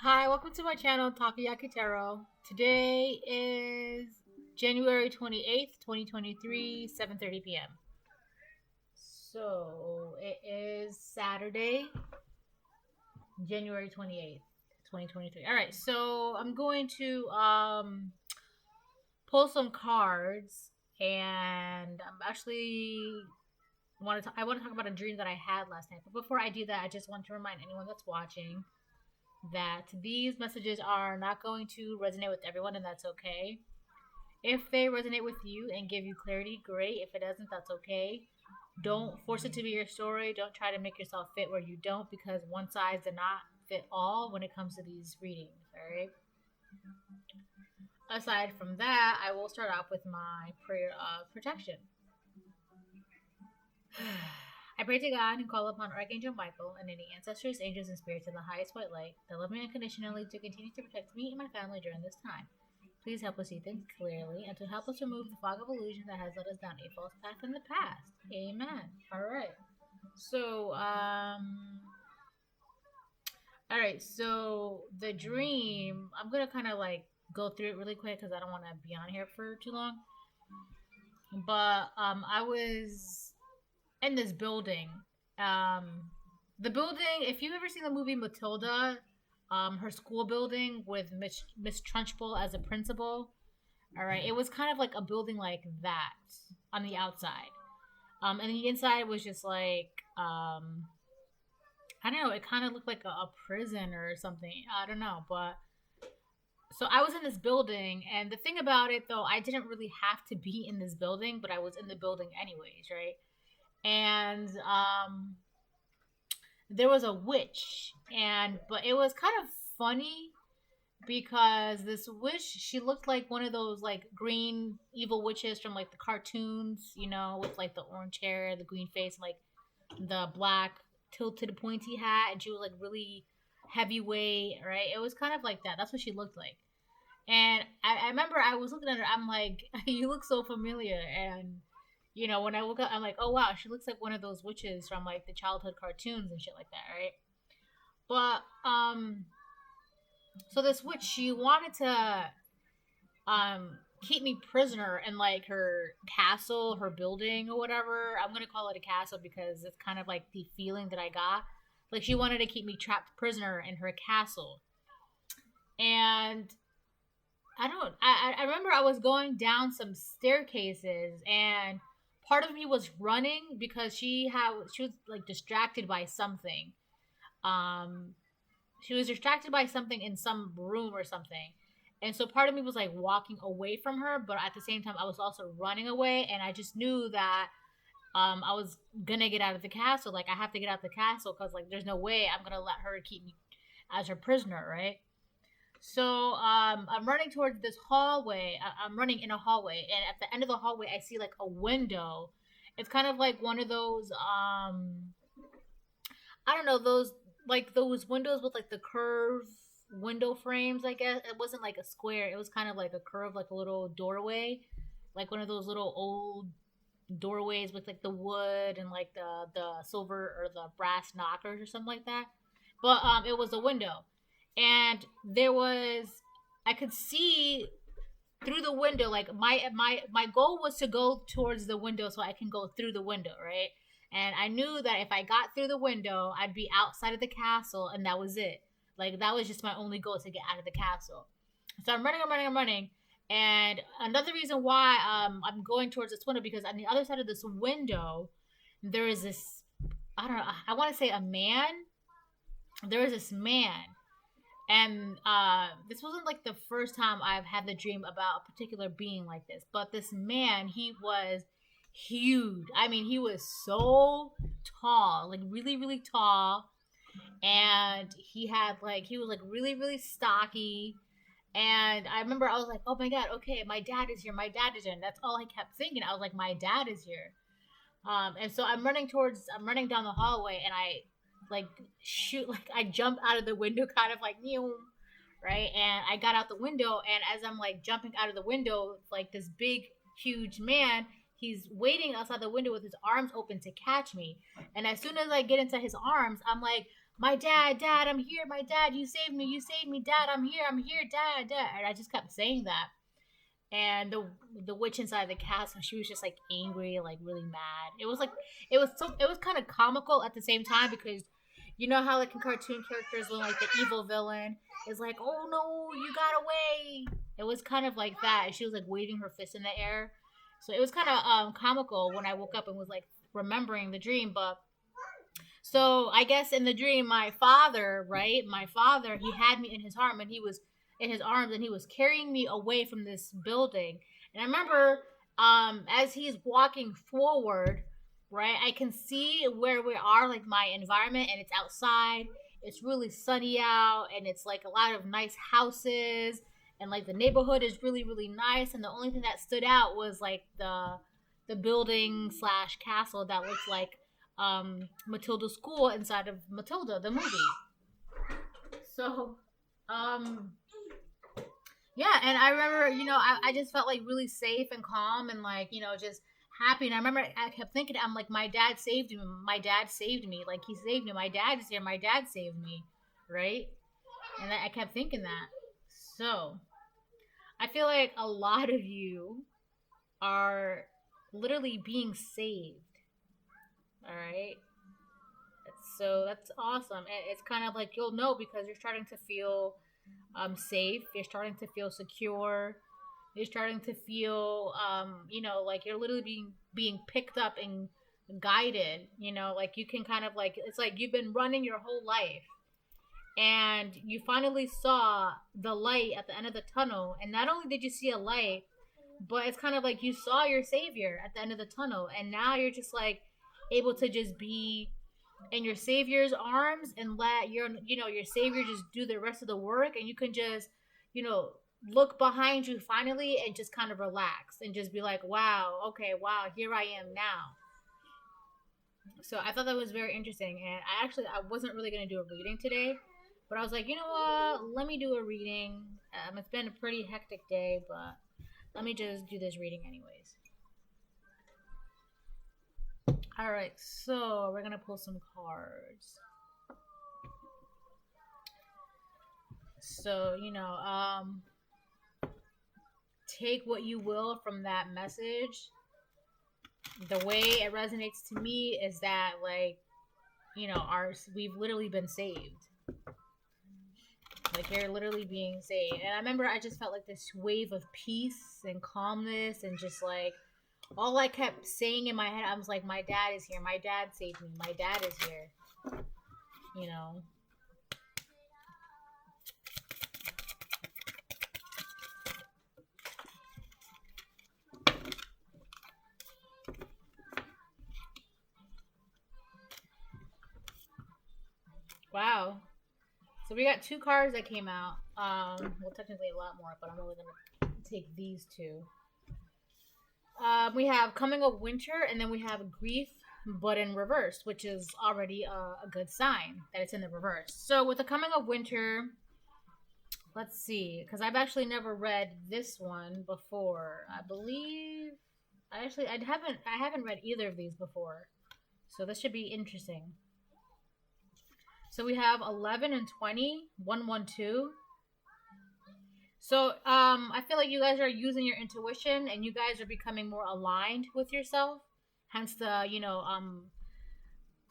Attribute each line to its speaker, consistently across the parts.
Speaker 1: Hi, welcome to my channel, Takoyaki Taro. Today is January 28th, 2023, 7:30 p.m. So it is Saturday, January 28th, 2023. All right, so I'm going to pull some cards and I'm actually I want to talk about a dream that I had last night. But before I do that, I just want to remind anyone that's watching that these messages are not going to resonate with everyone, and that's okay. If they resonate with you and give you clarity, great. If it doesn't, that's okay. Don't force it to be your story. Don't try to make yourself fit where you don't, because one size does not fit all when it comes to these readings, all right? Aside from that, I will start off with my prayer of protection. I pray to God and call upon Archangel Michael and any ancestors, angels, and spirits of the highest white light that love me unconditionally to continue to protect me and my family during this time. Please help us see things clearly and to help us remove the fog of illusion that has led us down a false path in the past. Amen. All right. So, all right. So the dream, I'm gonna kind of like go through it really quick because I don't want to be on here for too long. But I was in this building. Um, the building. If you've ever seen the movie Matilda, her school building with Miss Trunchbull as a principal. All right, it was kind of like a building like that on the outside. And the inside was just like I don't know. It kind of looked like a prison or something. I don't know, but so I was in this building, and the thing about it though, I didn't really have to be in this building, but I was in the building anyways, right? And there was a witch, and but it was kind of funny because this witch, she looked like one of those like green evil witches from like the cartoons, with like the orange hair, the green face, like the black tilted pointy hat, and she was like really heavyweight, right? It was kind of like that. That's what she looked like. And I remember I was looking at her, I'm like, you look so familiar. And when I woke up, I'm like, oh wow, she looks like one of those witches from like the childhood cartoons and shit like that, right? But so this witch, she wanted to keep me prisoner in like her castle, her building or whatever. I'm gonna call it a castle because it's kind of like the feeling that I got. Like she wanted to keep me trapped prisoner in her castle. And I remember I was going down some staircases, and part of me was running because she was like distracted by something. Um she was distracted by something in some room or something. And so part of me was like walking away from her, but at the same time I was also running away, and I just knew that I was gonna get out of the castle. Like I have to get out of the castle because like there's no way I'm gonna let her keep me as her prisoner, right? So I'm running towards this hallway. I'm running in a hallway, and at the end of the hallway, I see like a window. It's kind of like one of those I don't know, those windows with like the curve window frames. I guess it wasn't like a square. It was kind of like a curve, like a little doorway, like one of those little old doorways with like the wood and like the silver or the brass knockers or something like that. But it was a window, and there was I could see through the window. Like my goal was to go towards the window so I can go through the window, right? And I knew that if I got through the window, I'd be outside of the castle, and that was it. Like that was just my only goal, to get out of the castle. So I'm running. And another reason why I'm going towards this window, because on the other side of this window, there is this, I don't know, I want to say a man. There is this man, and this wasn't like the first time I've had the dream about a particular being like this, but this man, he was huge. I mean, he was so tall, like really, really tall. And he was like really, really stocky. And I remember I was like, oh my God, okay, my dad is here. My dad is here. And that's all I kept thinking. I was like, my dad is here. And so I'm running down the hallway, and I like shoot, like I jump out of the window, kind of like, right? And I got out the window, and as I'm like jumping out of the window, like this big, huge man, he's waiting outside the window with his arms open to catch me. And as soon as I get into his arms, I'm like, my dad, I'm here, my dad, you saved me, dad, I'm here, dad. And I just kept saying that. And the witch inside the castle, she was just like angry, like really mad. It was kind of comical at the same time because you know how like in cartoon characters when like the evil villain is like, oh no, you got away. It was kind of like that. She was like waving her fist in the air. So it was kind of comical when I woke up and was like remembering the dream. But so I guess in the dream, my father, right? My father, he had me in his arm, and he was in his arms, and he was carrying me away from this building. And I remember, as he's walking forward, right? I can see where we are, like my environment, and it's outside. It's really sunny out, and it's like a lot of nice houses, and like the neighborhood is really, really nice. And the only thing that stood out was like the building slash castle that looks like Matilda's school inside of Matilda, the movie. So, um, yeah, and I remember, I just felt like really safe and calm and like, just happy. And I remember I kept thinking, I'm like, my dad saved me. My dad saved me. Like, he saved me. My dad is here. My dad saved me. Right? And I kept thinking that. So, I feel like a lot of you are literally being saved. All right. So that's awesome. And it's kind of like you'll know because you're starting to feel safe. You're starting to feel secure. You're starting to feel, like you're literally being picked up and guided. Like you can kind of like it's like you've been running your whole life, and you finally saw the light at the end of the tunnel. And not only did you see a light, but it's kind of like you saw your savior at the end of the tunnel, and now you're just like able to just be in your savior's arms and let your savior just do the rest of the work, and you can just you know look behind you finally and just kind of relax and just be like, wow, okay, wow, here I am now. So I thought that was very interesting, and I wasn't really going to do a reading today, but I was like, you know what, let me do a reading. It's been a pretty hectic day, but let me just do this reading anyways. All right, so we're gonna pull some cards. So take what you will from that message. The way it resonates to me is that like we've literally been saved. Like you're literally being saved. And I remember I just felt like this wave of peace and calmness and just like all I kept saying in my head, I was like, my dad is here. My dad saved me. My dad is here. You know. Wow. So we got two cards that came out. Well, technically a lot more, but I'm only gonna take these two. We have Coming of Winter, and then we have Grief, but in reverse, which is already a good sign that it's in the reverse. So with the Coming of Winter, let's see, because I've actually never read this one before. I believe I haven't read either of these before, so this should be interesting. So we have 11 and 20, 112. So I feel like you guys are using your intuition and you guys are becoming more aligned with yourself. Hence the,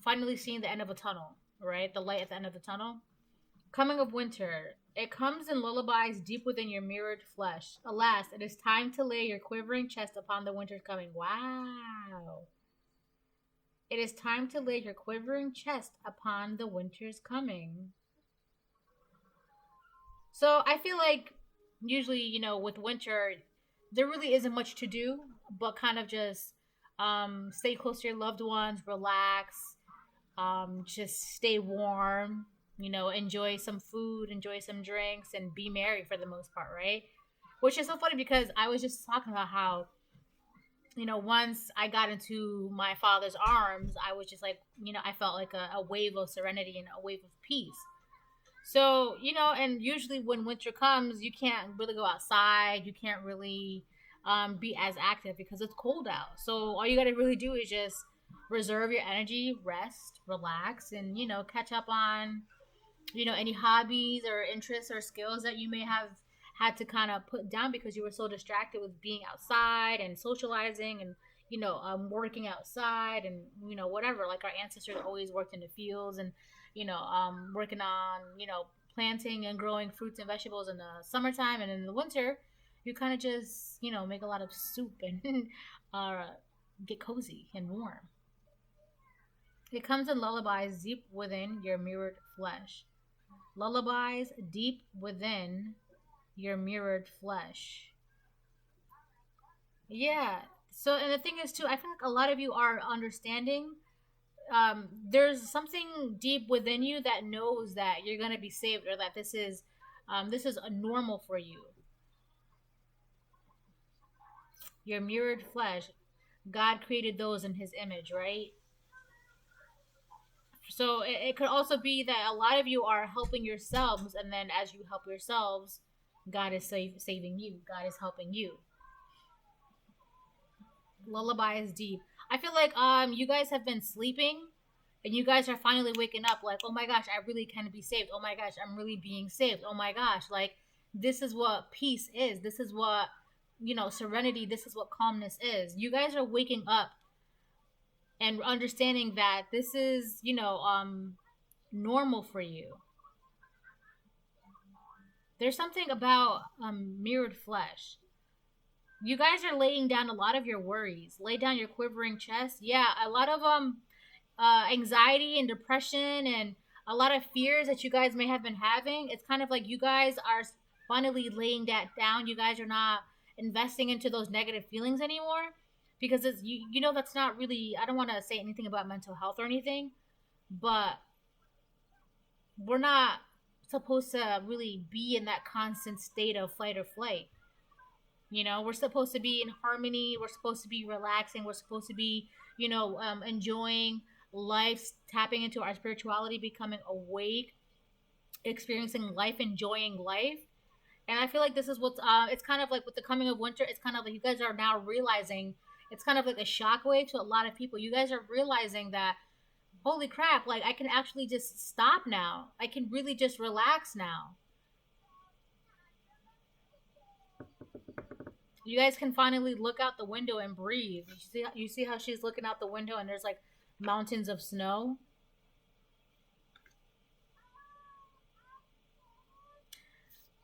Speaker 1: finally seeing the end of a tunnel, right? The light at the end of the tunnel. Coming of Winter. It comes in lullabies deep within your mirrored flesh. Alas, it is time to lay your quivering chest upon the winter's coming. Wow. It is time to lay your quivering chest upon the winter's coming. So I feel like usually, with winter, there really isn't much to do, but kind of just stay close to your loved ones, relax, just stay warm, enjoy some food, enjoy some drinks, and be merry for the most part, right? Which is so funny because I was just talking about how, once I got into my father's arms, I was just like, I felt like a wave of serenity and a wave of peace. So, and usually when winter comes, you can't really go outside. You can't really be as active because it's cold out. So all you got to really do is just reserve your energy, rest, relax, and catch up on any hobbies or interests or skills that you may have had to kind of put down because you were so distracted with being outside and socializing and working outside and whatever. Like our ancestors always worked in the fields and working on planting and growing fruits and vegetables in the summertime, and in the winter you kind of just make a lot of soup and uh, get cozy and warm. It comes in lullabies deep within your mirrored flesh. Lullabies deep within your mirrored flesh. Yeah. So, and the thing is, too, I feel like a lot of you are understanding. There's something deep within you that knows that you're gonna be saved, or that this is a normal for you. Your mirrored flesh. God created those in His image, right? So it could also be that a lot of you are helping yourselves, and then as you help yourselves, God is saving you. God is helping you. Lullaby is deep. I feel like you guys have been sleeping, and you guys are finally waking up. Like, oh my gosh, I really can be saved. Oh my gosh, I'm really being saved. Oh my gosh, like this is what peace is. This is what serenity. This is what calmness is. You guys are waking up and understanding that this is normal for you. There's something about mirrored flesh. You guys are laying down a lot of your worries. Lay down your quivering chest. Yeah, a lot of anxiety and depression and a lot of fears that you guys may have been having. It's kind of like you guys are finally laying that down. You guys are not investing into those negative feelings anymore, because it's that's not really. I don't want to say anything about mental health or anything, but we're not supposed to really be in that constant state of fight or flight. We're supposed to be in harmony. We're supposed to be relaxing. We're supposed to be, enjoying life, tapping into our spirituality, becoming awake, experiencing life, enjoying life. And I feel like this is what's, it's kind of like with the coming of winter, it's kind of like you guys are now realizing, it's kind of like a shockwave to a lot of people. You guys are realizing that, holy crap, like I can actually just stop now. I can really just relax now. You guys can finally look out the window and breathe. You see how she's looking out the window and there's like mountains of snow.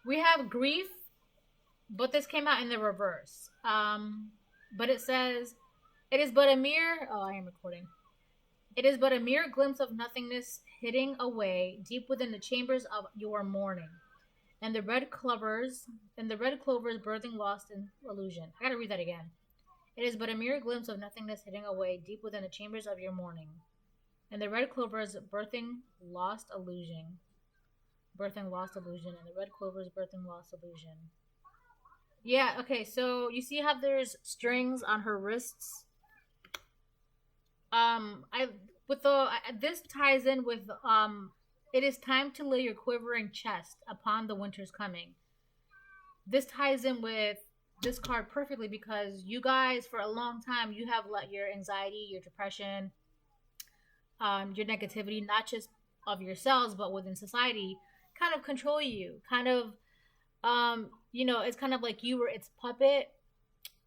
Speaker 1: We have grief, but this came out in the reverse. But it says, it is but a mere. Oh, I am recording. It is but a mere glimpse of nothingness hiding away deep within the chambers of your mourning. And the red clovers birthing lost in illusion. I gotta read that again. It is but a mere glimpse of nothingness hidden away deep within the chambers of your mourning. And the red clovers birthing lost illusion. Birthing lost illusion. And the red clovers birthing lost illusion. Yeah, okay, so you see how there's strings on her wrists? I with the this ties in with it is time to lay your quivering chest upon the winter's coming. This ties in with this card perfectly, because you guys, for a long time, you have let your anxiety, your depression, your negativity, not just of yourselves, but within society, kind of control you. Kind of, it's kind of like you were its puppet.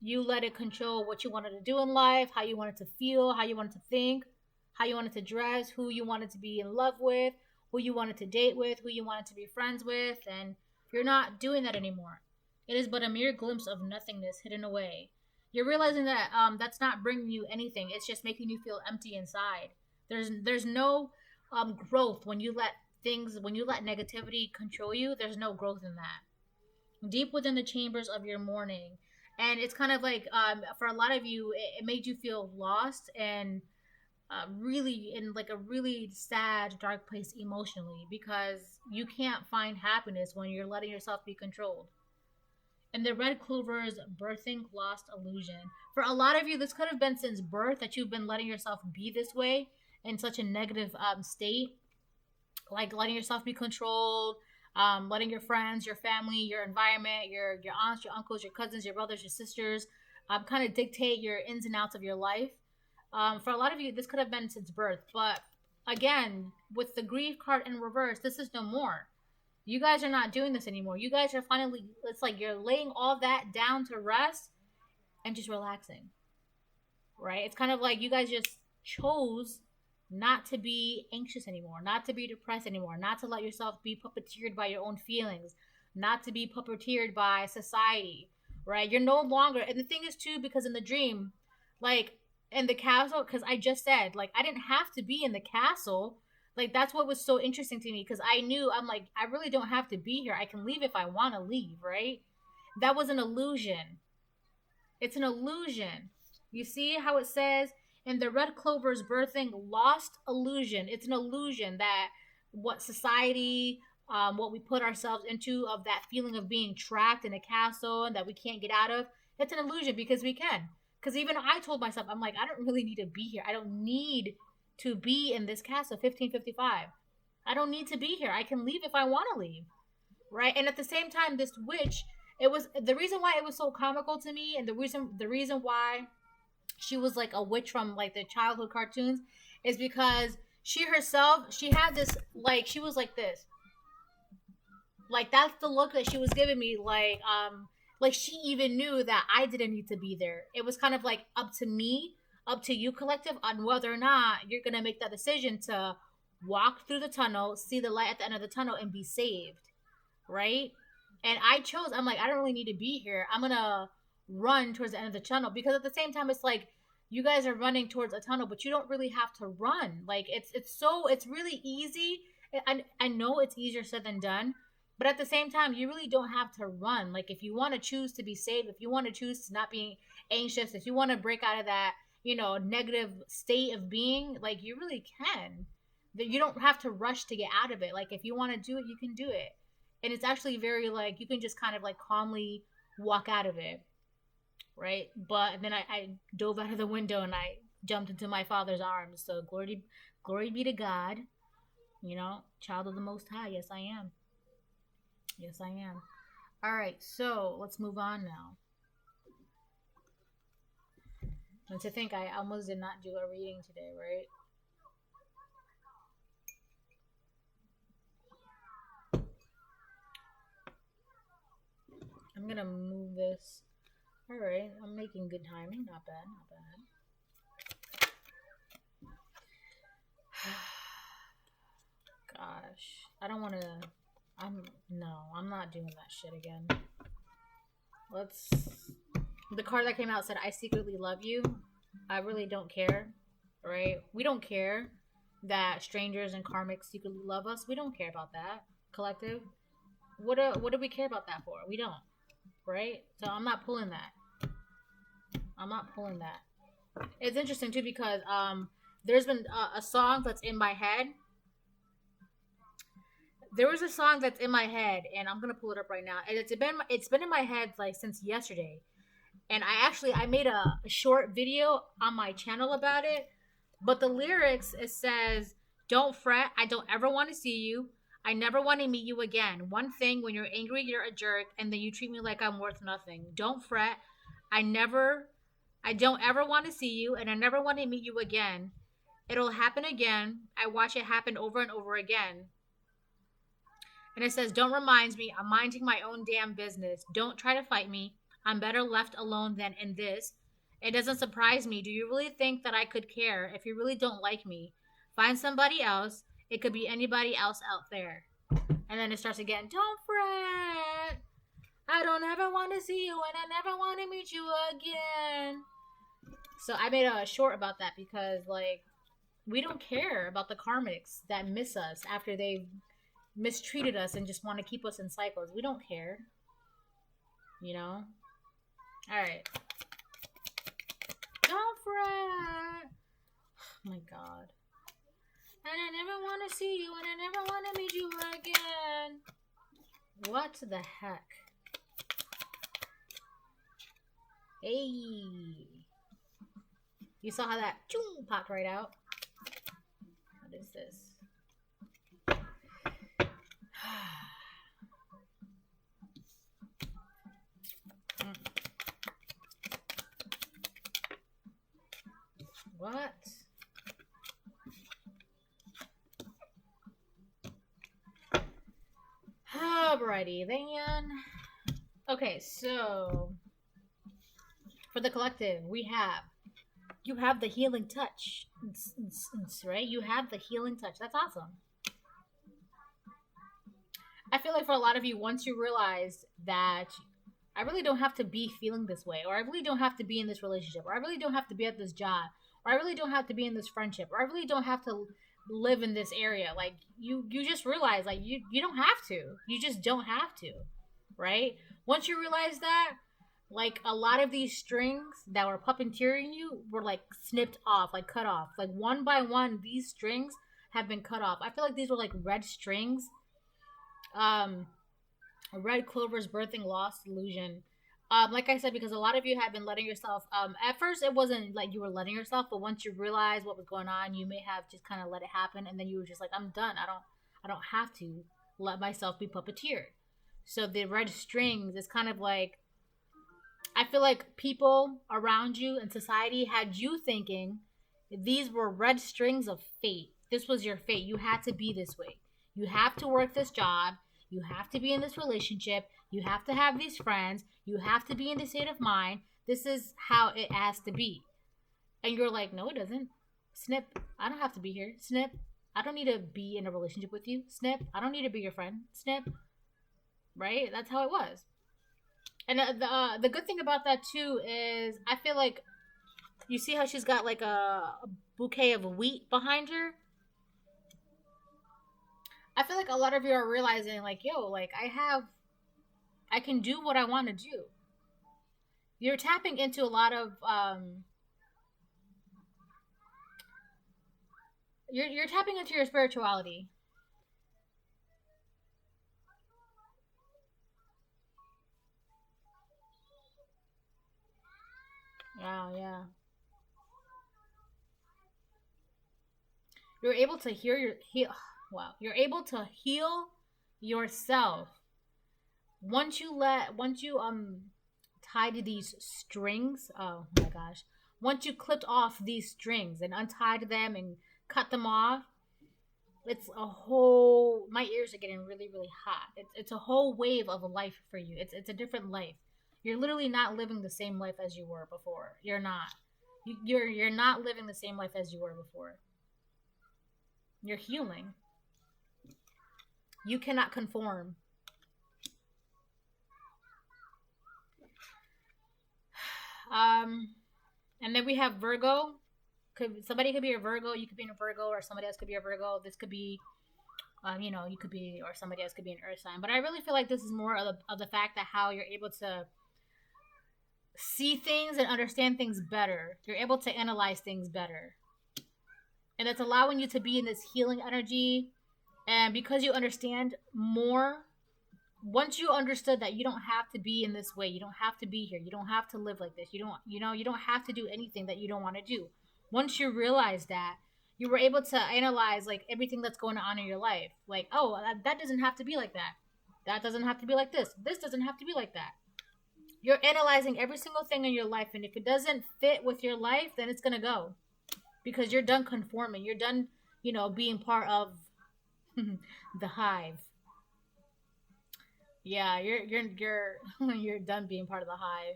Speaker 1: You let it control what you wanted to do in life, how you wanted to feel, how you wanted to think, how you wanted to dress, who you wanted to be in love with, who you wanted to date with, who you wanted to be friends with, and you're not doing that anymore. It is but a mere glimpse of nothingness hidden away. You're realizing that that's not bringing you anything. It's just making you feel empty inside. There's no growth when you let negativity control you. There's no growth in that. Deep within the chambers of your mourning, and it's kind of like for a lot of you, it made you feel lost and really in like a really sad, dark place emotionally, because you can't find happiness when you're letting yourself be controlled. And the red clover's birthing lost illusion. For a lot of you, this could have been since birth that you've been letting yourself be this way in such a negative state, like letting yourself be controlled, letting your friends, your family, your environment, your aunts, your uncles, your cousins, your brothers, your sisters, kind of dictate your ins and outs of your life. For a lot of you, this could have been since birth, but again, with the grief card in reverse, this is no more. You guys are not doing this anymore. You guys are finally, it's like you're laying all that down to rest and just relaxing, right? It's kind of like you guys just chose not to be anxious anymore, not to be depressed anymore, not to let yourself be puppeteered by your own feelings, not to be puppeteered by society, right? You're no longer, and the thing is too, because in the dream, like in the castle, because I just said, like, I didn't have to be in the castle. Like, that's what was so interesting to me, because I knew, I'm like, I really don't have to be here. I can leave if I want to leave, right? That was an illusion. It's an illusion. You see how it says in the red clover's birthing, lost illusion. It's an illusion that what society, what we put ourselves into, of that feeling of being trapped in a castle and that we can't get out of, it's an illusion, because we can. Because even I told myself, I'm like, I don't really need to be here. I don't need to be in this castle, 1555. I don't need to be here. I can leave if I want to leave, right? And at the same time, this witch, it was the reason why it was so comical to me, and the reason why she was like a witch from like the childhood cartoons, is because she herself, she had this, like, she was like this, like, that's the look that she was giving me, like she even knew that I didn't need to be there. It was kind of like up to me, up to you, collective, on whether or not you're gonna make that decision to walk through the tunnel, see the light at the end of the tunnel, and be saved, right? And I chose, I'm like, I don't really need to be here. I'm gonna run towards the end of the tunnel, because at the same time, it's like you guys are running towards a tunnel, but you don't really have to run. Like, it's really easy. I know it's easier said than done, but at the same time, you really don't have to run. Like, if you want to choose to be saved, if you want to choose to not be anxious, if you want to break out of that, negative state of being, like, you really can. You don't have to rush to get out of it. Like, if you want to do it, you can do it. And it's actually very, like, you can just kind of like calmly walk out of it, right? But then I dove out of the window and I jumped into my father's arms. So glory be to God, child of the Most High. Yes, I am. Yes, I am. All right, so let's move on now. And to think, I almost did not do a reading today, right? I'm gonna move this. All right, I'm making good timing. Not bad, not bad. Gosh, I don't want to. I'm not doing that shit again. The card that came out said, I secretly love you. I really don't care, right? We don't care that strangers and karmics secretly love us. We don't care about that, collective. What do we care about that for? We don't, right? So I'm not pulling that. I'm not pulling that. It's interesting too, because there's been a song that's in my head. There was a song that's in my head, and I'm gonna pull it up right now. And it's been in my head like since yesterday. And I made a short video on my channel about it. But the lyrics, it says, "Don't fret, I don't ever want to see you. I never want to meet you again. One thing, when you're angry, you're a jerk, and then you treat me like I'm worth nothing. Don't fret, I don't ever want to see you, and I never want to meet you again. It'll happen again. I watch it happen over and over again." And it says, "Don't remind me, I'm minding my own damn business. Don't try to fight me. I'm better left alone than in this. It doesn't surprise me. Do you really think that I could care if you really don't like me? Find somebody else. It could be anybody else out there." And then it starts again. "Don't fret. I don't ever want to see you, and I never want to meet you again." So I made a short about that, because, like, we don't care about the karmics that miss us after they've mistreated us and just want to keep us in cycles. We don't care. All right. Don't fret. Oh my God. "And I never want to see you, and I never want to meet you again." What the heck? Hey. You saw how that popped right out? What is this? What? Alrighty then. Okay, so for the collective, we have you have the healing touch, right? You have the healing touch. That's awesome. I feel like for a lot of you, once you realize that I really don't have to be feeling this way, or I really don't have to be in this relationship, or I really don't have to be at this job, or I really don't have to be in this friendship, or I really don't have to live in this area. Like you just realize like you don't have to. You just don't have to, right? Once you realize that, like a lot of these strings that were puppeteering you were like snipped off, like cut off, like one by one. These strings have been cut off. I feel like these were like red strings. Um, Red Clover's birthing lost illusion. Like I said, because a lot of you have been letting yourself. At first, it wasn't like you were letting yourself, but once you realized what was going on, you may have just kind of let it happen, and then you were just like, "I'm done. I don't have to let myself be puppeteered." So the red strings is kind of like I feel like people around you and society had you thinking these were red strings of fate. This was your fate. You had to be this way. You have to work this job. You have to be in this relationship. You have to have these friends. You have to be in this state of mind. This is how it has to be. And you're like, no, it doesn't. Snip, I don't have to be here. Snip, I don't need to be in a relationship with you. Snip, I don't need to be your friend. Snip, right? That's how it was. And the good thing about that too is I feel like you see how she's got like a bouquet of wheat behind her. I feel like a lot of you are realizing like, yo, like I can do what I want to do. You're tapping into a lot of you're tapping into your spirituality. Wow, yeah. You're able to hear your heal. Wow, you're able to heal yourself once you tied these strings. Oh my gosh! Once you clipped off these strings and untied them and cut them off, it's a whole. My ears are getting really really hot. It's a whole wave of a life for you. It's a different life. You're literally not living the same life as you were before. You're not. You're not living the same life as you were before. You're healing. You cannot conform. Um, and then we have Virgo. Somebody could be a Virgo. You could be a Virgo, or somebody else could be a Virgo. This could be, you could be, or somebody else could be an Earth sign. But I really feel like this is more of the fact that how you're able to see things and understand things better. You're able to analyze things better, and it's allowing you to be in this healing energy. And because you understand more, once you understood that you don't have to be in this way, you don't have to be here, you don't have to live like this, you don't have to do anything that you don't want to do. Once you realize that, you were able to analyze like everything that's going on in your life. Like, oh, that doesn't have to be like that. That doesn't have to be like this. This doesn't have to be like that. You're analyzing every single thing in your life, and if it doesn't fit with your life, then it's gonna go because you're done conforming. You're done, being part of the hive. Yeah, you're you're done being part of the hive.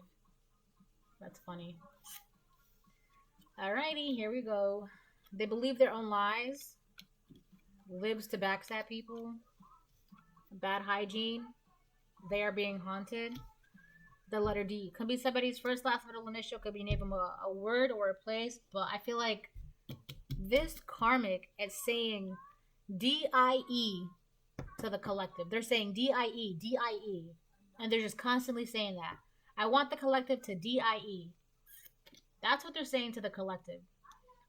Speaker 1: That's funny. Alrighty, here we go. They believe their own lies. Lives to backstab people. Bad hygiene. They are being haunted. The letter D. Could be somebody's first, last, middle initial. Could be name them a word or a place. But I feel like this karmic is saying DIE to the collective. They're saying DIE, DIE. And they're just constantly saying that. I want the collective to DIE. That's what they're saying to the collective.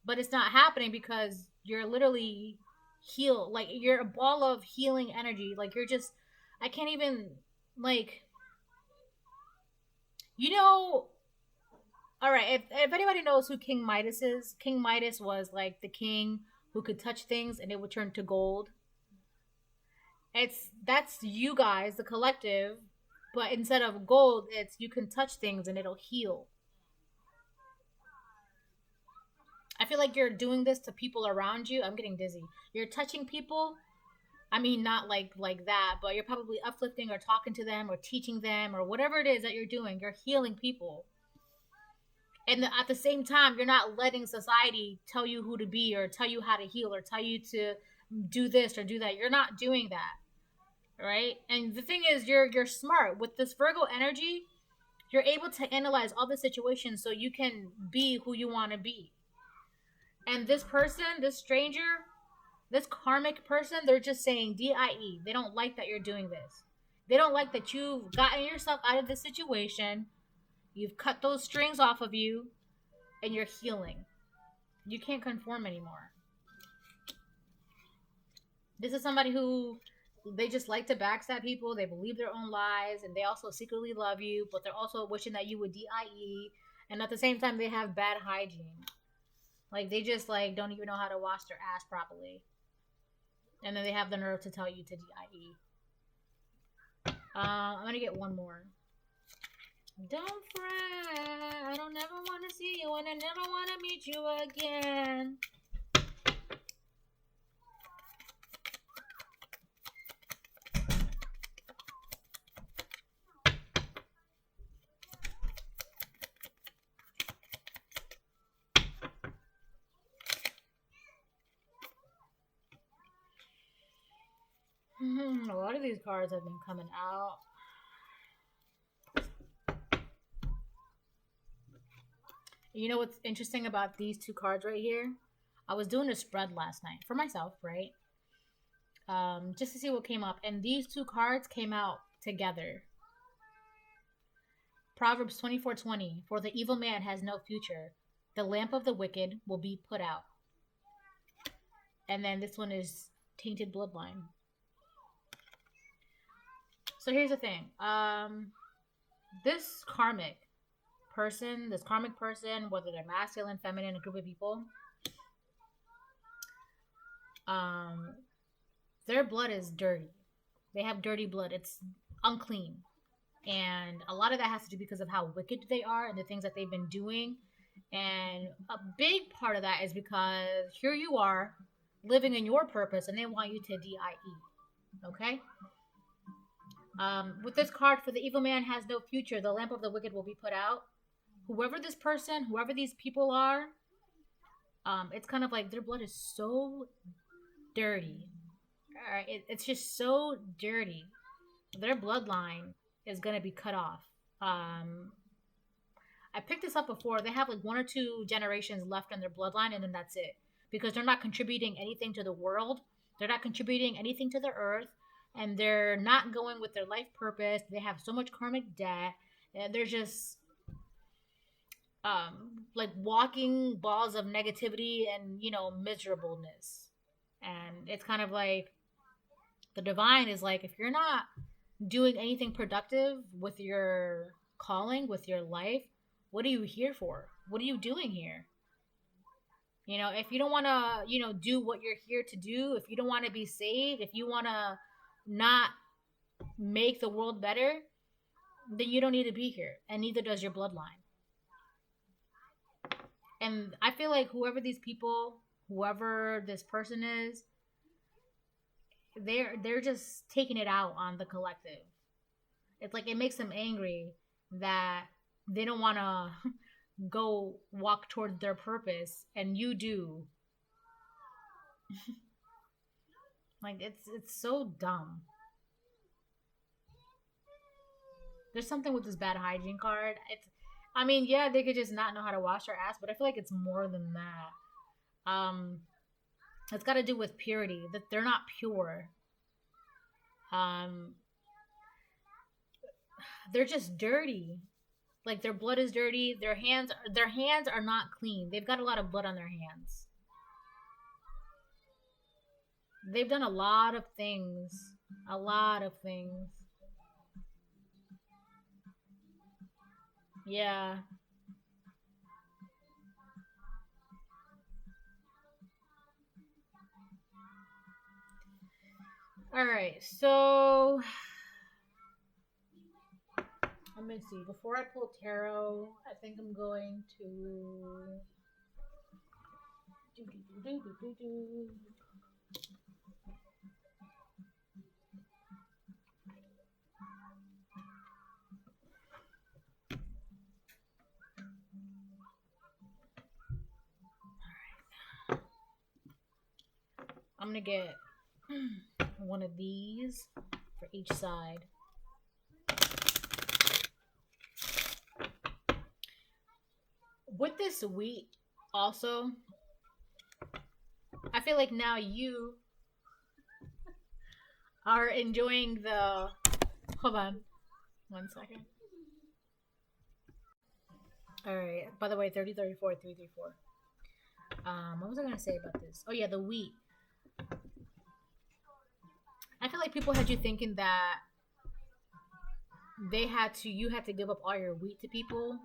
Speaker 1: But it's not happening because you're literally healed. Like, you're a ball of healing energy. Like, you're just, I can't even, like, all right, if anybody knows who King Midas is, King Midas was, like, the king who could touch things and it would turn to gold. That's you guys, the collective, but instead of gold, it's you can touch things and it'll heal. I feel like you're doing this to people around you. I'm getting dizzy. You're touching people I mean, not like that, but you're probably uplifting or talking to them or teaching them or whatever it is that you're doing. You're healing people, and at the same time, you're not letting society tell you who to be or tell you how to heal or tell you to do this or do that. You're not doing that, right? And the thing is, you're smart with this Virgo energy. You're able to analyze all the situations so you can be who you want to be. And this person, this stranger, this karmic person, they're just saying DIE. They don't like that you're doing this. They don't like that you've gotten yourself out of this situation. You've cut those strings off of you and you're healing. You can't conform anymore. This is somebody who they just like to backstab people. They believe their own lies and they also secretly love you, but they're also wishing that you would DIE. And at the same time, they have bad hygiene. Like they just like don't even know how to wash their ass properly. And then they have the nerve to tell you to DIE. I'm gonna get one more. Don't fret, I don't ever want to see you and I never want to meet you again. A lot of these cards have been coming out. You know what's interesting about these two cards right here? I was doing a spread last night for myself, right? Just to see what came up. And these two cards came out together. Proverbs 24:20. For the evil man has no future. The lamp of the wicked will be put out. And then this one is tainted bloodline. So here's the thing. This karmic person, whether they're masculine, feminine, a group of people, their blood is dirty. They have dirty blood. It's unclean. And a lot of that has to do because of how wicked they are and the things that they've been doing. And a big part of that is because here you are living in your purpose and they want you to DIE. Okay? With this card, for the evil man has no future, the lamp of the wicked will be put out. Whoever this person, whoever these people are, it's kind of like their blood is so dirty. It's just so dirty. Their bloodline is going to be cut off. I picked this up before. They have like 1 or 2 generations left in their bloodline, and then that's it. Because they're not contributing anything to the world. They're not contributing anything to the earth. And they're not going with their life purpose. They have so much karmic debt. And they're just like walking balls of negativity and, miserableness. And it's kind of like the divine is like, if you're not doing anything productive with your calling, with your life, what are you here for? What are you doing here? If you don't want to, do what you're here to do, if you don't want to be saved, if you want to not make the world better, then you don't need to be here, and neither does your bloodline. And I feel like whoever these people, whoever this person is, they're just taking it out on the collective. It's like it makes them angry that they don't want to go walk towards their purpose, and you do. Like it's so dumb. There's something with this bad hygiene card. Yeah, they could just not know how to wash their ass, but I feel like it's more than that. It's got to do with purity, that they're not pure. They're just dirty. Like their blood is dirty. Their hands are not clean. They've got a lot of blood on their hands. They've done a lot of things. A lot of things. Yeah. Alright, so let me see. Before I pull tarot, I think I'm going to I'm gonna get one of these for each side. With this wheat, also, I feel like now you are enjoying the. Hold on, 1 second. All right. By the way, 3034 334. What was I gonna say about this? Oh yeah, the wheat. I feel like people had you thinking that you had to give up all your wheat to people.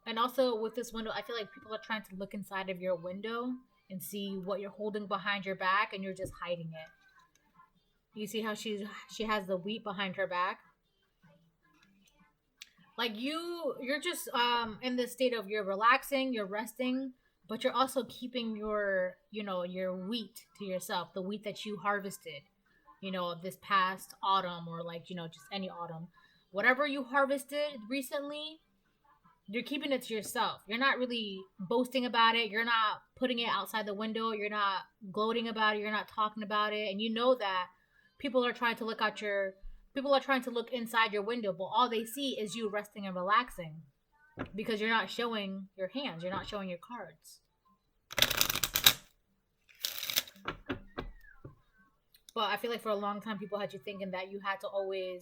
Speaker 1: And also with this window, I feel like people are trying to look inside of your window and see what you're holding behind your back, and you're just hiding it. You see how she has the wheat behind her back? Like you're just in this state of you're relaxing, you're resting, but you're also keeping your, your wheat to yourself, the wheat that you harvested, this past autumn, or like, just any autumn. Whatever you harvested recently, you're keeping it to yourself. You're not really boasting about it. You're not putting it outside the window. You're not gloating about it. You're not talking about it. And you know that people are trying to people are trying to look inside your window, but all they see is you resting and relaxing because you're not showing your hands. You're not showing your cards. But I feel like for a long time, people had you thinking that you had to always,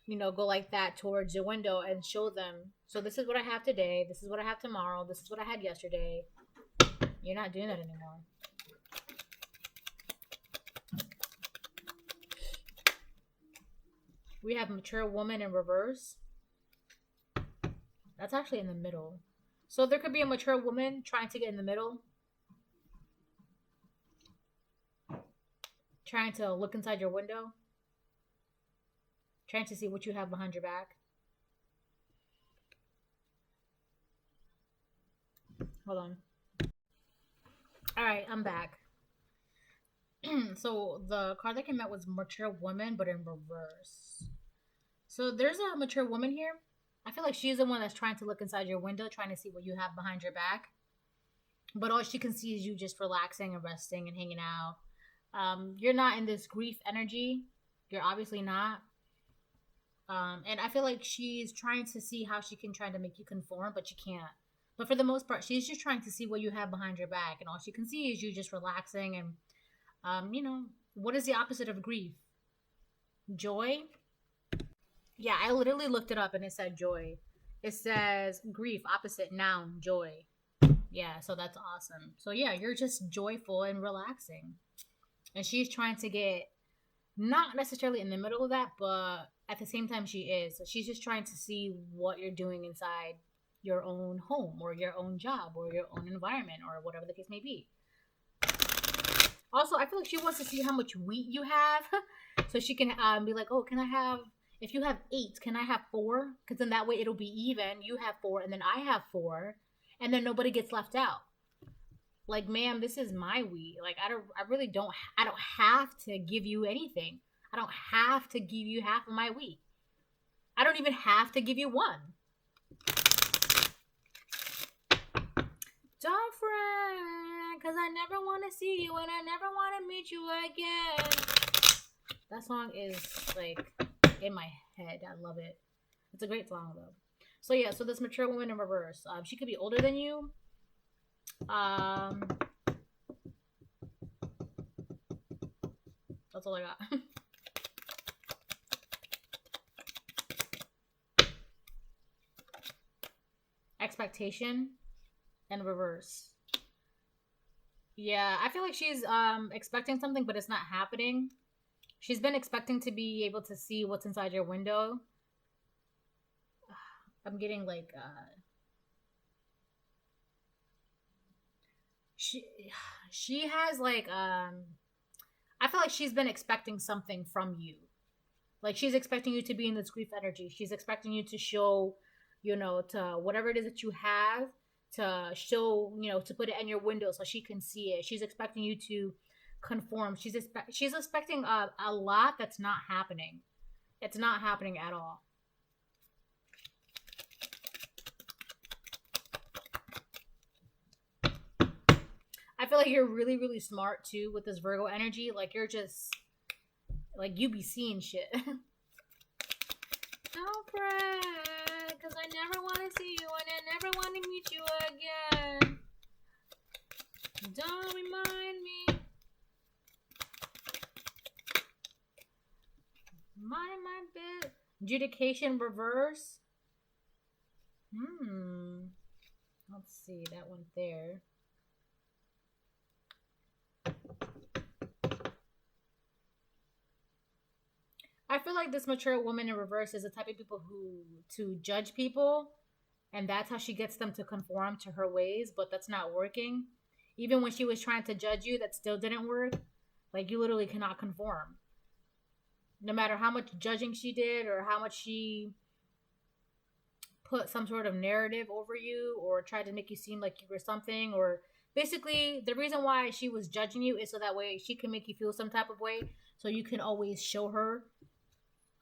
Speaker 1: go like that towards your window and show them. So this is what I have today. This is what I have tomorrow. This is what I had yesterday. You're not doing that anymore. We have mature woman in reverse. That's actually in the middle. So there could be a mature woman trying to get in the middle. Trying to look inside your window. Trying to see what you have behind your back. Hold on. Alright, I'm back. So the card that came out was mature woman, but in reverse. So there's a mature woman here. I feel like she's the one that's trying to look inside your window, trying to see what you have behind your back. But all she can see is you just relaxing and resting and hanging out. You're not in this grief energy. You're obviously not. And I feel like she's trying to see how she can try to make you conform, but you can't. But for the most part, she's just trying to see what you have behind your back. And all she can see is you just relaxing. And, what is the opposite of grief? Joy? Yeah, I literally looked it up and it said joy. It says grief, opposite noun, joy. Yeah, so that's awesome. So yeah, you're just joyful and relaxing. And she's trying to get, not necessarily in the middle of that, but at the same time she is. So she's just trying to see what you're doing inside your own home or your own job or your own environment or whatever the case may be. Also, I feel like she wants to see how much wheat you have. So she can be like, oh, if you have 8, can I have 4? Because then that way it'll be even. You have 4 and then I have 4. And then nobody gets left out. Like, ma'am, this is my wheat. Like, I don't have to give you anything. I don't have to give you half of my wheat. I don't even have to give you 1. Don't fret, because I never want to see you and I never want to meet you again. That song is, like, in my head. I love it. It's a great song, though. So, yeah, so this mature woman in reverse. She could be older than you. That's all I got. Expectation and reverse. Yeah, I feel like she's expecting something, but it's not happening. She's been expecting to be able to see what's inside your window. I'm getting like she has like I feel like she's been expecting something from you. Like she's expecting you to be in this grief energy. She's expecting you to show, to whatever it is that you have, to show, to put it in your window so she can see it. She's expecting you to conform. She's expecting a lot that's not happening. It's not happening at all. I feel like you're really, really smart too with this Virgo energy. Like you're just like you be seeing shit. Don't brag, cause I never want to see you and I never want to meet you again. Don't remind me. Mind my bit. Adjudication reverse. Let's see, that one there. I feel like this mature woman in reverse is the type of people who to judge people, and that's how she gets them to conform to her ways, but that's not working. Even when she was trying to judge you, that still didn't work. Like you literally cannot conform. No matter how much judging she did or how much she put some sort of narrative over you or tried to make you seem like you were something, or basically the reason why she was judging you is so that way she can make you feel some type of way, so you can always show her,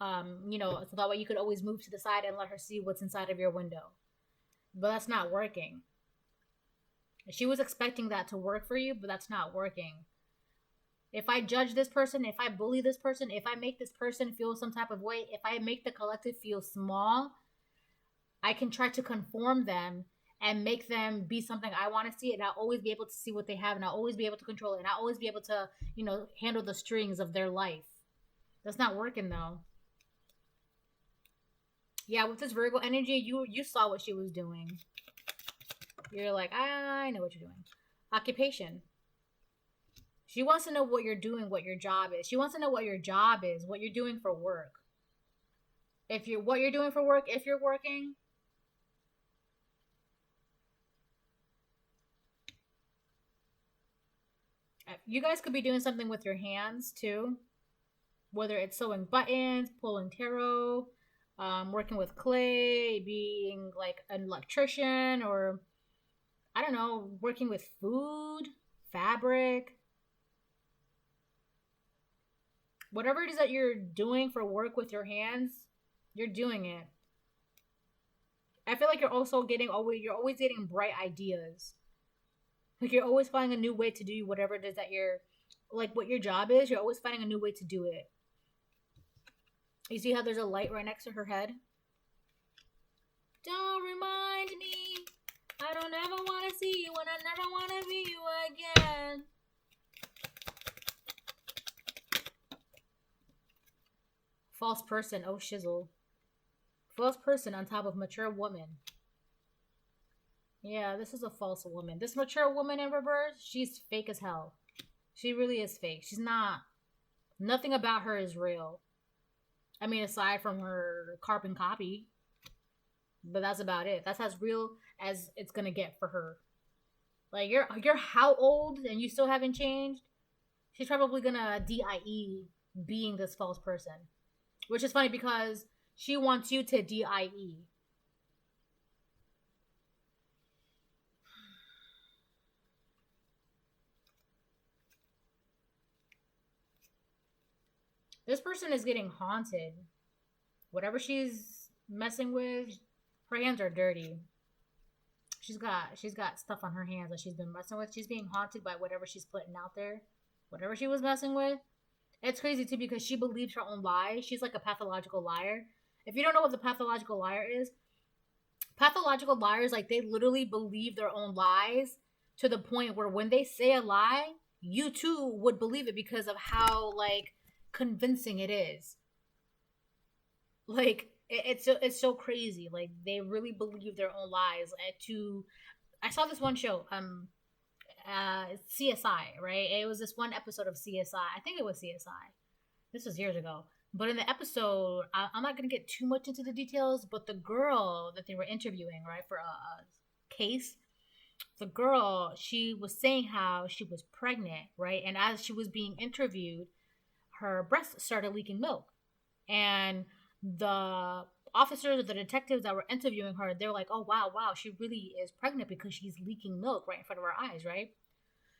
Speaker 1: so that way you could always move to the side and let her see what's inside of your window. But that's not working. She was expecting that to work for you, but that's not working. If I judge this person, if I bully this person, if I make this person feel some type of way, if I make the collective feel small, I can try to conform them and make them be something I want to see, and I'll always be able to see what they have, and I'll always be able to control it, and I'll always be able to, handle the strings of their life. That's not working though. Yeah, with this Virgo energy, you saw what she was doing. You're like, I know what you're doing. Occupation. She wants to know what you're doing, what your job is. She wants to know what your job is, what you're doing for work. What you're doing for work, if you're working. You guys could be doing something with your hands too. Whether it's sewing buttons, pulling tarot, working with clay, being like an electrician, or I don't know, working with food, fabric. Whatever it is that you're doing for work with your hands, you're doing it. I feel like you're always getting bright ideas. Like you're always finding a new way to do whatever it is that you're, like what your job is, you're always finding a new way to do it. You see how there's a light right next to her head? Don't remind me. I don't ever want to see you and I never want to be you again. False person. Oh, shizzle. False person on top of mature woman. Yeah, this is a false woman. This mature woman in reverse, she's fake as hell. She really is fake. She's not. Nothing about her is real. I mean, aside from her carbon copy. But that's about it. That's as real as it's gonna get for her. Like, you're how old and you still haven't changed? She's probably gonna DIE being this false person. Which is funny because she wants you to DIE. This person is getting haunted. Whatever she's messing with, her hands are dirty. She's got stuff on her hands that she's been messing with. She's being haunted by whatever she's putting out there. Whatever she was messing with. It's crazy too because she believes her own lies. She's like a pathological liar. If you don't know what the pathological liar is, pathological liars, like, they literally believe their own lies to the point where when they say a lie, you too would believe it because of how, like, convincing it is. Like, it's so crazy. Like, they really believe their own lies. I saw this one show, CSI, right? It was this one episode of CSI. I think it was CSI. This was years ago. But in the episode, I'm not going to get too much into the details, but the girl that they were interviewing, right, for a case, the girl, she was saying how she was pregnant, right? And as she was being interviewed, her breast started leaking milk. And the officers or the detectives that were interviewing her, they were like, oh, wow, she really is pregnant because she's leaking milk right in front of her eyes, right?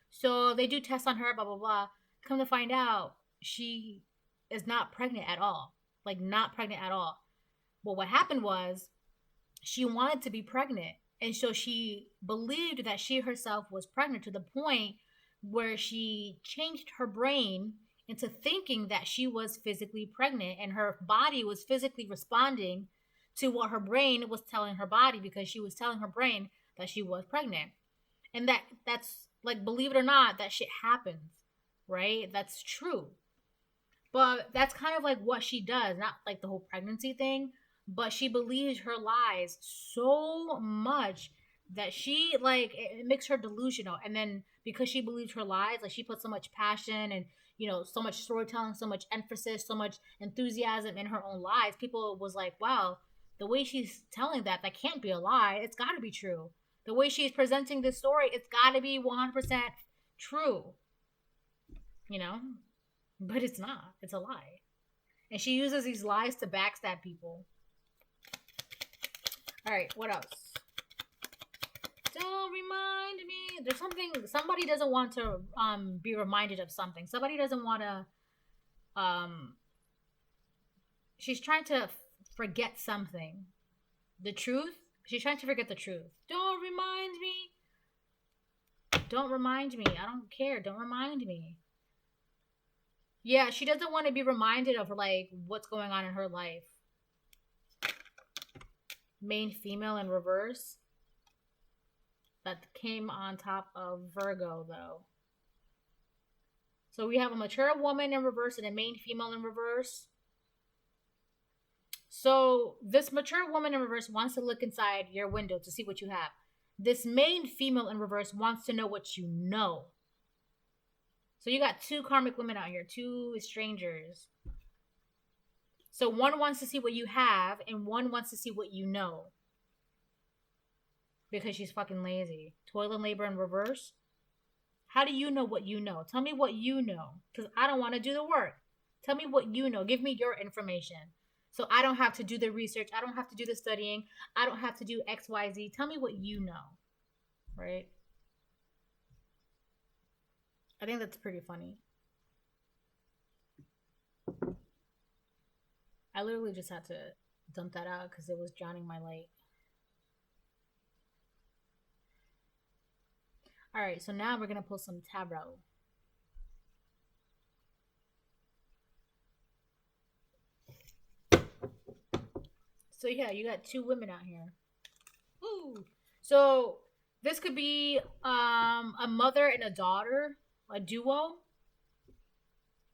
Speaker 1: So they do tests on her, blah, blah, blah. Come to find out, she is not pregnant at all. Like, not pregnant at all. But what happened was she wanted to be pregnant. And so she believed that she herself was pregnant to the point where she changed her brain into thinking that she was physically pregnant, and her body was physically responding to what her brain was telling her body, because she was telling her brain that she was pregnant. And that's like, believe it or not, that shit happens, right? That's true. But that's kind of like what she does, not like the whole pregnancy thing, but she believes her lies so much that she, like, it makes her delusional. And then because she believes her lies, like, she puts so much passion and, so much storytelling, so much emphasis, so much enthusiasm in her own lies. People was like, wow, the way she's telling that can't be a lie. It's got to be true. The way she's presenting this story, it's got to be 100% true, you know? But it's not. It's a lie. And she uses these lies to backstab people. All right, what else? Don't remind me. There's something. Somebody doesn't want to be reminded of something. Somebody doesn't want to. She's trying to forget something. The truth. She's trying to forget the truth. Don't remind me. Don't remind me. I don't care. Don't remind me. Yeah, she doesn't want to be reminded of, like, what's going on in her life. Main female in reverse. That came on top of Virgo, though. So we have a mature woman in reverse and a main female in reverse. So this mature woman in reverse wants to look inside your window to see what you have. This main female in reverse wants to know what you know. So you got two karmic women out here, two strangers. So one wants to see what you have, and one wants to see what you know. Because she's fucking lazy. Toil and labor in reverse. How do you know what you know? Tell me what you know. Because I don't want to do the work. Tell me what you know. Give me your information. So I don't have to do the research. I don't have to do the studying. I don't have to do X, Y, Z. Tell me what you know. Right? I think that's pretty funny. I literally just had to dump that out because it was drowning my light. Alright, so now we're going to pull some tarot. So yeah, you got two women out here. Ooh. So this could be a mother and a daughter, a duo.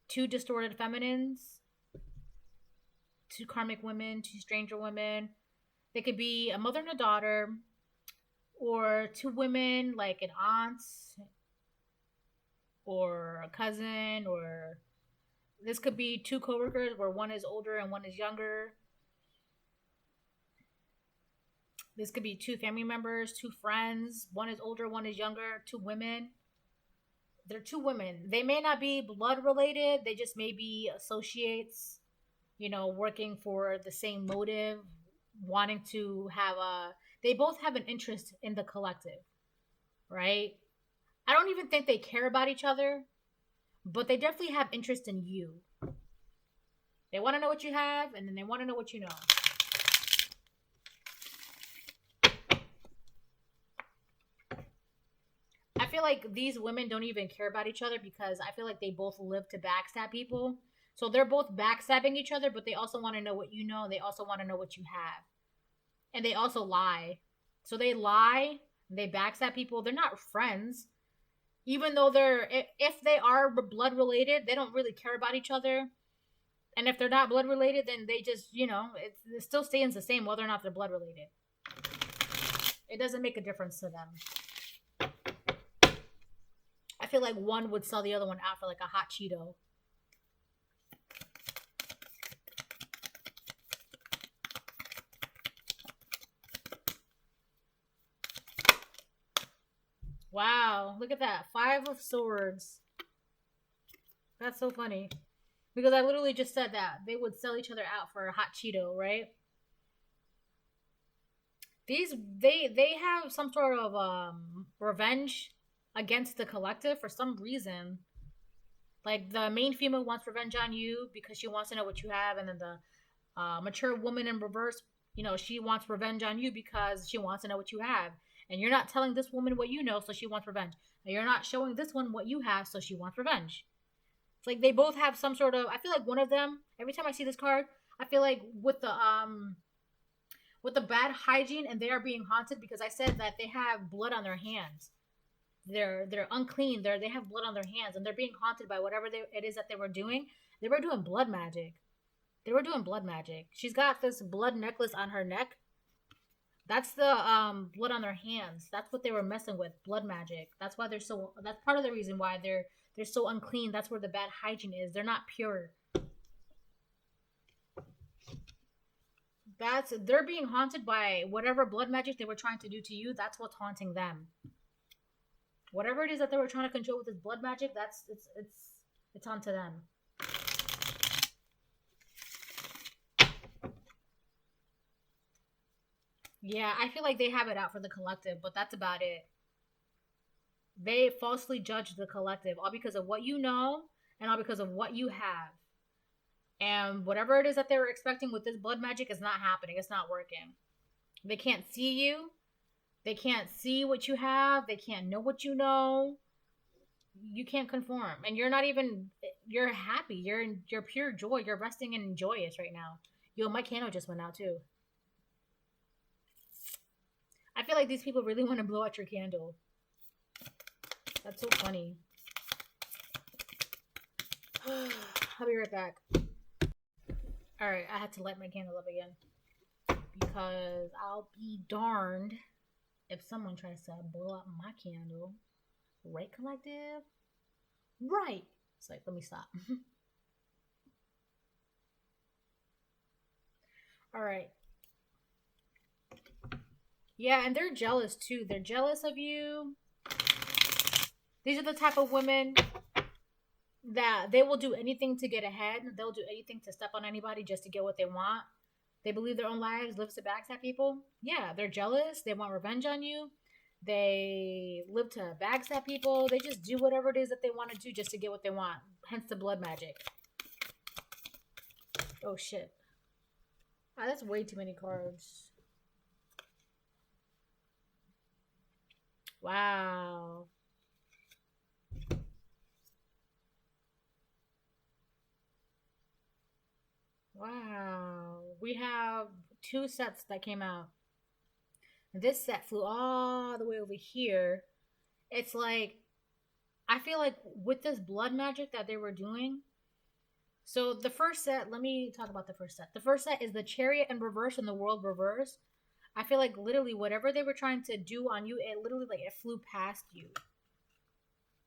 Speaker 1: Two distorted feminines. Two karmic women, two stranger women. They could be a mother and a daughter, or two women, like an aunt or a cousin, or this could be two coworkers where one is older and one is younger. This could be two family members, two friends, one is older, one is younger, two women. They're two women. They may not be blood related, they just may be associates, working for the same motive, wanting to have they both have an interest in the collective, right? I don't even think they care about each other, but they definitely have interest in you. They want to know what you have, and then they want to know what you know. I feel like these women don't even care about each other because I feel like they both live to backstab people. So they're both backstabbing each other, but they also want to know what you know. They also want to know what you have. And they also lie. So they lie, they backstab people. They're not friends. Even though if they are blood related, they don't really care about each other. And if they're not blood related, then they just, it still stands the same whether or not they're blood related. It doesn't make a difference to them. I feel like one would sell the other one out for like a hot Cheeto. Wow, look at that. 5 of Swords. That's so funny. Because I literally just said that. They would sell each other out for a hot Cheeto, right? They have some sort of revenge against the collective for some reason. Like, the main female wants revenge on you because she wants to know what you have, and then the mature woman in reverse, she wants revenge on you because she wants to know what you have. And you're not telling this woman what you know, so she wants revenge. You're not showing this one what you have, so she wants revenge. It's like they both have some sort of. I feel like one of them. Every time I see this card, I feel like with the bad hygiene and they are being haunted because I said that they have blood on their hands. They're unclean. They have blood on their hands and they're being haunted by whatever it is that they were doing. They were doing blood magic. They were doing blood magic. She's got this blood necklace on her neck. That's the blood on their hands. That's what they were messing with. Blood magic. That's why they're so. That's part of the reason why they're so unclean. That's where the bad hygiene is. They're not pure. They're being haunted by whatever blood magic they were trying to do to you. That's what's haunting them. Whatever it is that they were trying to control with this blood magic, it's onto them. Yeah, I feel like they have it out for the collective, but that's about it. They falsely judge the collective all because of what you know and all because of what you have. And whatever it is that they were expecting with this blood magic is not happening. It's not working. They can't see you. They can't see what you have. They can't know what you know. You can't conform. And you're not even, you're happy. You're in your pure joy. You're resting and joyous right now. Yo, my candle just went out too. I feel like these people really want to blow out your candle. That's so funny. I'll be right back. Alright, I had to light my candle up again. Because I'll be darned if someone tries to blow out my candle. Right, collective? Right! It's like, let me stop. Alright. Yeah, and they're jealous too. They're jealous of you. These are the type of women that they will do anything to get ahead. They'll do anything to step on anybody just to get what they want. They believe their own lives, live to backstab people. Yeah, they're jealous. They want revenge on you. They live to backstab people. They just do whatever it is that they want to do just to get what they want. Hence the blood magic. Oh, shit. Ah, that's way too many cards. Wow. Wow. We have 2 sets that came out. This set flew all the way over here. It's like, I feel like with this blood magic that they were doing. So the first set, let me talk about the first set. The first set is the Chariot in reverse and the World reverse. I feel like literally whatever they were trying to do on you, it literally like it flew past you.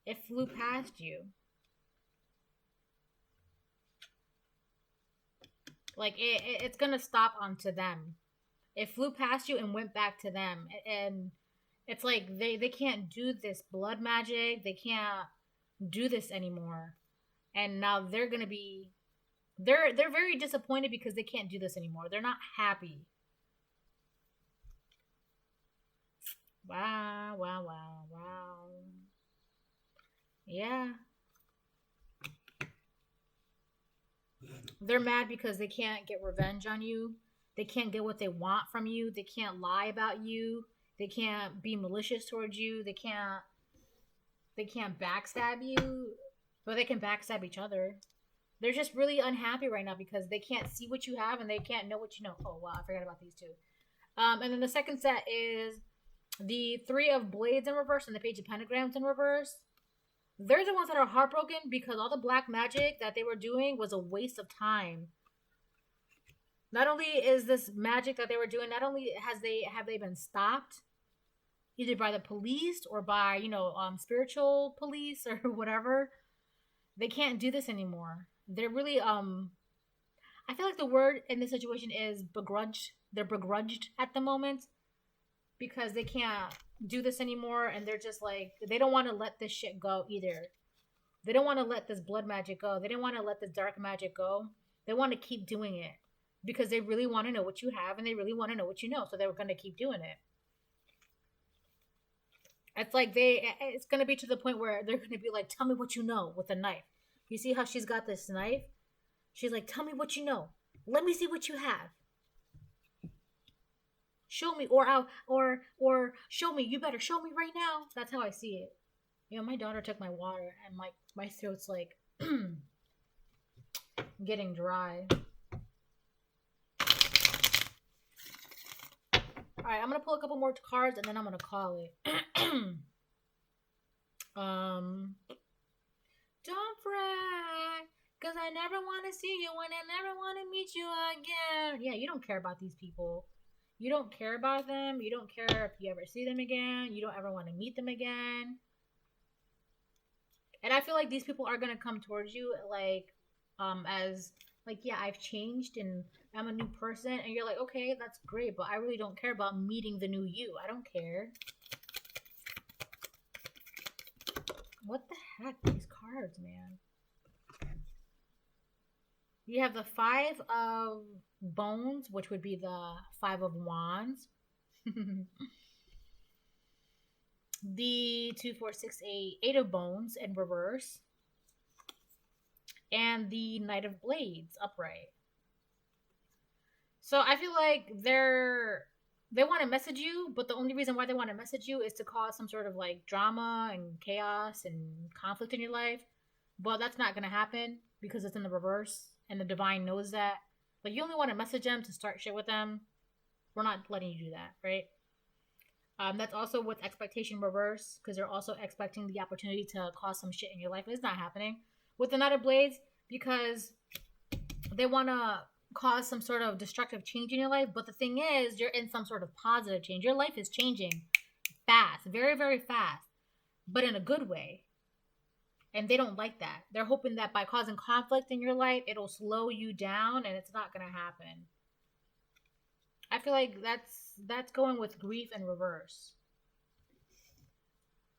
Speaker 1: It flew past you. Like it's gonna stop onto them. It flew past you and went back to them. And it's like they can't do this blood magic. They can't do this anymore. And now they're gonna be they're very disappointed because they can't do this anymore. They're not happy. Wow, wow, wow, wow. Yeah. They're mad because they can't get revenge on you. They can't get what they want from you. They can't lie about you. They can't be malicious towards you. They can't backstab you, but they can backstab each other. They're just really unhappy right now because they can't see what you have and they can't know what you know. Oh wow, I forgot about these two. And then the second set is the 3 of Blades in reverse and the Page of Pentagrams in reverse. They're the ones that are heartbroken because all the black magic that they were doing was a waste of time. Not only is this magic that they were doing, not only have they been stopped, either by the police or by spiritual police or whatever, they can't do this anymore. They're really I feel like the word in this situation is begrudged. They're begrudged at the moment because they can't do this anymore, and they're just like they don't want to let this shit go either. They don't want to let this blood magic go. They don't want to let this dark magic go. They want to keep doing it because they really want to know what you have and they really want to know what you know, so they're going to keep doing it. It's like it's going to be to the point where they're going to be like, tell me what you know, with a knife. You see how she's got this knife? She's like, tell me what you know. Let me see what you have. Show me, or show me. You better show me right now. That's how I see it. You know, my daughter took my water, and my throat's like getting dry. All right, I'm gonna pull a couple more cards, and then I'm gonna call it. um, don't fret, cause I never want to see you, and I never want to meet you again. Yeah, you don't care about these people. You don't care about them. You don't care if you ever see them again. You don't ever want to meet them again. And I feel like these people are gonna come towards you like, as like, yeah, I've changed and I'm a new person, and you're like, okay, that's great, but I really don't care about meeting the new you. I don't care. What the heck, these cards, man? You have the Five of Bones, which would be the Five of Wands. The 2, 4, 6, 8, Eight of Bones in reverse, and the Knight of Blades upright. So I feel like they want to message you, but the only reason why they want to message you is to cause some sort of like drama and chaos and conflict in your life. But that's not gonna happen because it's in the reverse, and the divine knows that. But you only want to message them to start shit with them. We're not letting you do that, right? That's also with expectation reverse, because they're also expecting the opportunity to cause some shit in your life. It's not happening with the Knight of Blades, because they want to cause some sort of destructive change in your life. But the thing is, you're in some sort of positive change. Your life is changing fast, very, very fast, but in a good way. And they don't like that. They're hoping that by causing conflict in your life, it'll slow you down, and it's not going to happen. I feel like that's going with grief in reverse.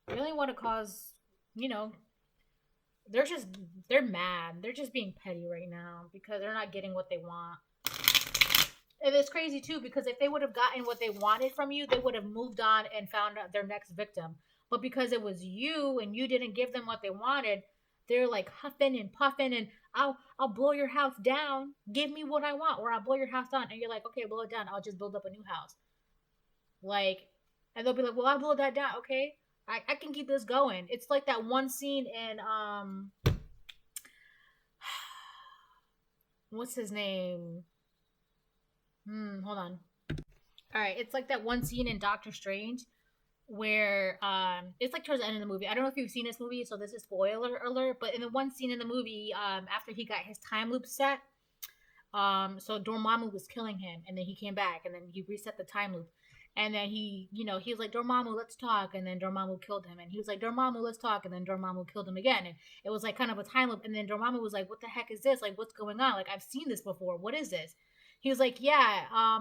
Speaker 1: They only want to cause, you know, they're mad. They're just being petty right now because they're not getting what they want. And it's crazy too, because if they would have gotten what they wanted from you, they would have moved on and found out their next victim. But because it was you and you didn't give them what they wanted, they're like huffing and puffing and I'll blow your house down. Give me what I want, or I'll blow your house down. And you're like, okay, blow it down. I'll just build up a new house. Like, and they'll be like, well, I'll blow that down. Okay, I can keep this going. It's like that one scene in what's his name? Hold on. All right, it's like that one scene in Doctor Strange where it's like towards the end of the movie. I don't know if you've seen this movie, so this is spoiler alert. But in the one scene in the movie, after he got his time loop set, so Dormammu was killing him, and then he came back, and then he reset the time loop, and then he was like, Dormammu, let's talk, and then Dormammu killed him, and he was like, Dormammu, let's talk, and then Dormammu killed him again, and it was like kind of a time loop, and then Dormammu was like, what the heck is this? Like, what's going on? Like, I've seen this before. What is this? He was like, yeah,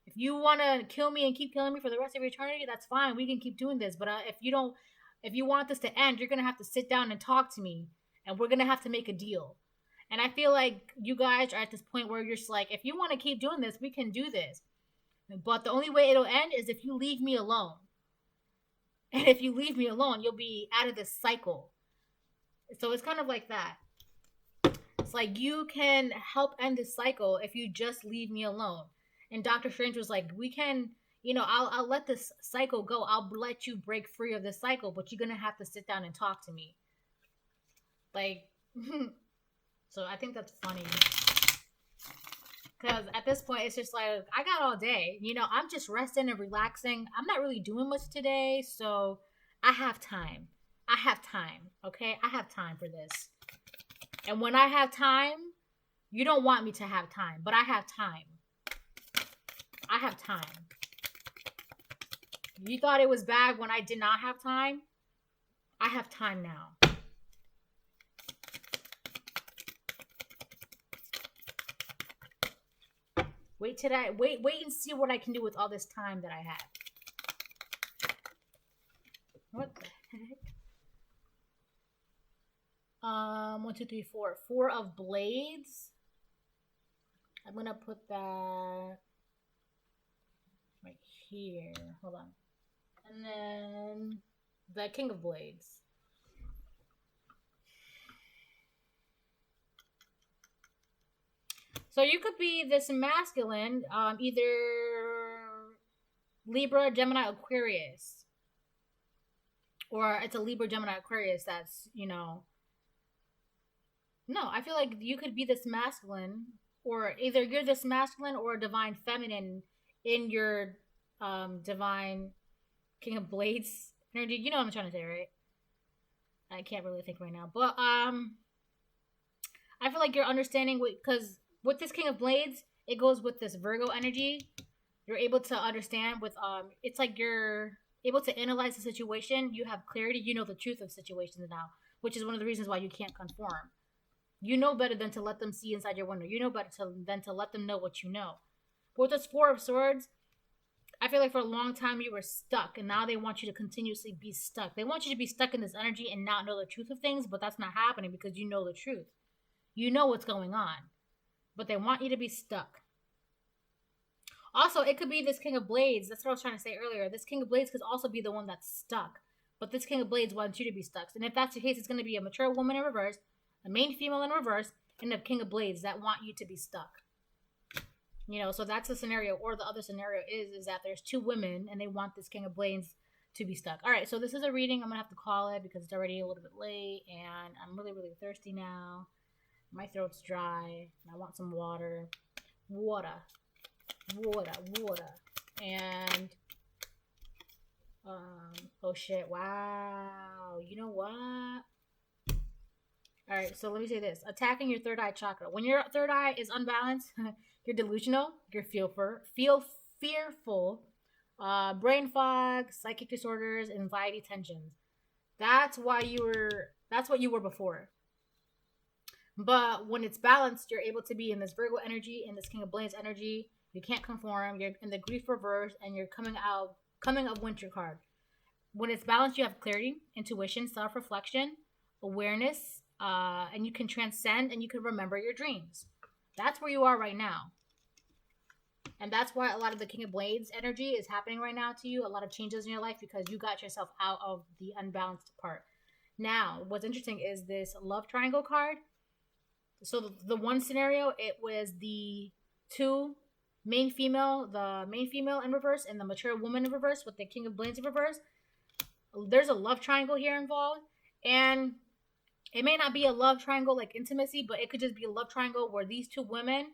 Speaker 1: if you want to kill me and keep killing me for the rest of eternity, that's fine. We can keep doing this. But if you want this to end, you're going to have to sit down and talk to me. And we're going to have to make a deal. And I feel like you guys are at this point where you're just like, if you want to keep doing this, we can do this. But the only way it'll end is if you leave me alone. And if you leave me alone, you'll be out of this cycle. So it's kind of like that. It's like, you can help end this cycle if you just leave me alone. And Doctor Strange was like, we can, I'll let this cycle go. I'll let you break free of this cycle, but you're going to have to sit down and talk to me. Like, so I think that's funny. Because at this point, it's just like, I got all day. I'm just resting and relaxing. I'm not really doing much today, so I have time. Okay? I have time for this. And when I have time, you don't want me to have time, but I have time. I have time. You thought it was bad when I did not have time? I have time now. Wait and see what I can do with all this time that I have. What the heck? 1, 2, 3, 4. 4 of Blades. I'm gonna put that right here. Hold on. And then the King of Blades. So you could be this masculine, either Libra, Gemini, Aquarius. or it's a Libra, Gemini, Aquarius that's, no, I feel like you could be this masculine, or either you're this masculine or a divine feminine in your divine King of Blades energy. You know what I'm trying to say, right? I can't really think right now, but I feel like you're understanding because with this King of Blades, it goes with this Virgo energy. You're able to understand with it's like you're able to analyze the situation. You have clarity. You know the truth of situations now, which is one of the reasons why you can't conform. You know better than to let them see inside your window. You know better than to let them know what you know. But with this Four of Swords, I feel like for a long time you were stuck, and now they want you to continuously be stuck. They want you to be stuck in this energy and not know the truth of things, but that's not happening because you know the truth. You know what's going on, but they want you to be stuck. Also, it could be this King of Blades. That's what I was trying to say earlier. This King of Blades could also be the one that's stuck, but this King of Blades wants you to be stuck. And if that's the case, it's going to be a mature woman in reverse, a main female in reverse, and a King of Blades that want you to be stuck. So that's a scenario. Or the other scenario is that there's two women and they want this King of Blades to be stuck. All right, so this is a reading. I'm gonna have to call it because it's already a little bit late and I'm really, really thirsty now. My throat's dry and I want some water. Water. And oh shit, wow. You know what? All right, so let me say this. Attacking your third eye chakra. When your third eye is unbalanced, you're delusional, you're fearful, brain fog, psychic disorders, anxiety, tensions. That's what you were before. But when it's balanced, you're able to be in this Virgo energy, in this King of Blades energy. You can't conform, you're in the grief reverse, and you're coming of winter card. When it's balanced, you have clarity, intuition, self-reflection, awareness, and you can transcend and you can remember your dreams. That's where you are right now. And that's why a lot of the King of Blades energy is happening right now to you. A lot of changes in your life because you got yourself out of the unbalanced part. Now, what's interesting is this love triangle card. So the one scenario, it was the main female in reverse and the mature woman in reverse with the King of Blades in reverse. There's a love triangle here involved. And it may not be a love triangle like intimacy, but it could just be a love triangle where these two women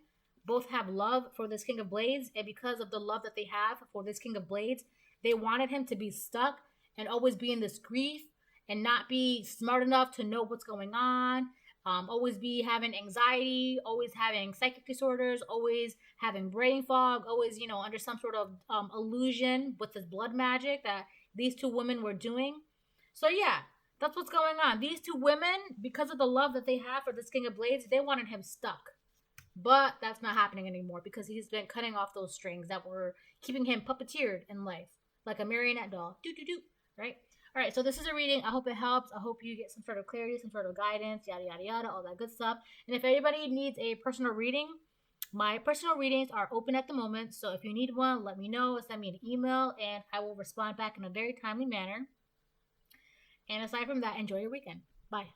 Speaker 1: both have love for this King of Blades. And because of the love that they have for this King of Blades, they wanted him to be stuck and always be in this grief and not be smart enough to know what's going on. Always be having anxiety, always having psychic disorders, always having brain fog, always, under some sort of illusion with this blood magic that these two women were doing. So yeah, that's what's going on. These two women, because of the love that they have for this King of Blades, they wanted him stuck. But that's not happening anymore because he's been cutting off those strings that were keeping him puppeteered in life, like a marionette doll. Right? All right, so this is a reading. I hope it helps. I hope you get some sort of clarity, some sort of guidance, yada, yada, yada, all that good stuff. And if anybody needs a personal reading, my personal readings are open at the moment. So if you need one, let me know. Send me an email, and I will respond back in a very timely manner. And aside from that, enjoy your weekend. Bye.